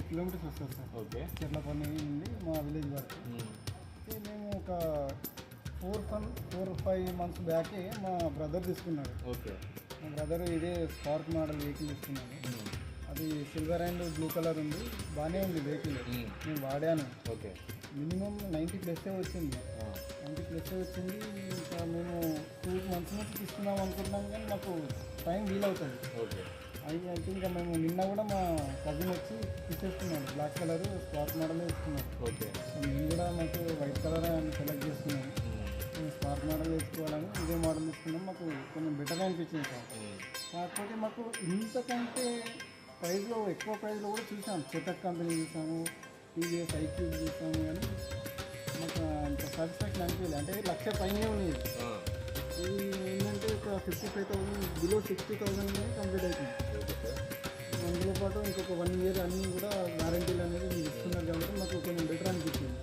Kilometres వస్తుంది sir. Okay. Cherlapally నుండి మా విలేజ్ వరకు. మేము ఒక 4-5 మంత్స్ బ్యాకే మా బ్రదర్ తీసుకున్నాడు. ఓకే. మా బ్రదర్ ఇదే స్పార్క్ మోడల్ వెహికల్ తీసుకున్నాను. అది సిల్వర్ అండ్ బ్లూ కలర్ ఉంది, బాగానే ఉంది వెహికల్. నేను వాడాను. ఓకే. మినిమం 90+ వచ్చింది. 90+ వచ్చింది. ఇంకా మేము 2 months నుంచి తీసుకుందాం అనుకుంటున్నాం, కానీ మాకు టైం వీలవుతుంది. ఓకే. అయితే ఇంకా మేము నిన్న కూడా మా కజిన్ వచ్చి తీసేసుకున్నాడు. బ్లాక్ కలర్ స్పార్క్ మోడల్ వేసుకున్నాడు. ఓకే. మేము కూడా మాకు వైట్ కలర్ అని సెలెక్ట్ చేసుకున్నాము. మేము స్పార్క్ మోడల్ వేసుకోవాలని ఇదే మోడల్ తీసుకున్నాం. మాకు కొంచెం బెటర్ అనిపించింది సార్. కాకపోతే మాకు ఇంతకంటే ప్రైస్లో ఎక్కువ ప్రైస్లో కూడా చూసాము. చెటక్ కంపెనీ చూసాము, టీవీఎస్ ఐక్యూబ్ చూసాము, కానీ మాకు అంత సాటిస్ఫాక్షన్ అనిపించలేదు. అంటే 1,00,000 పైనే ఉన్నాయి. ఇది ఏంటంటే ఒక 55,000 బిలో 60,000 కంప్లీట్ అవుతుంది. అందులో పాటు ఇంకొక 1 year అన్నీ కూడా వారంటీలు అనేది మీరు ఇస్తున్నారు కాబట్టి మాకు కొంచెం బెటర్ అనిపించింది.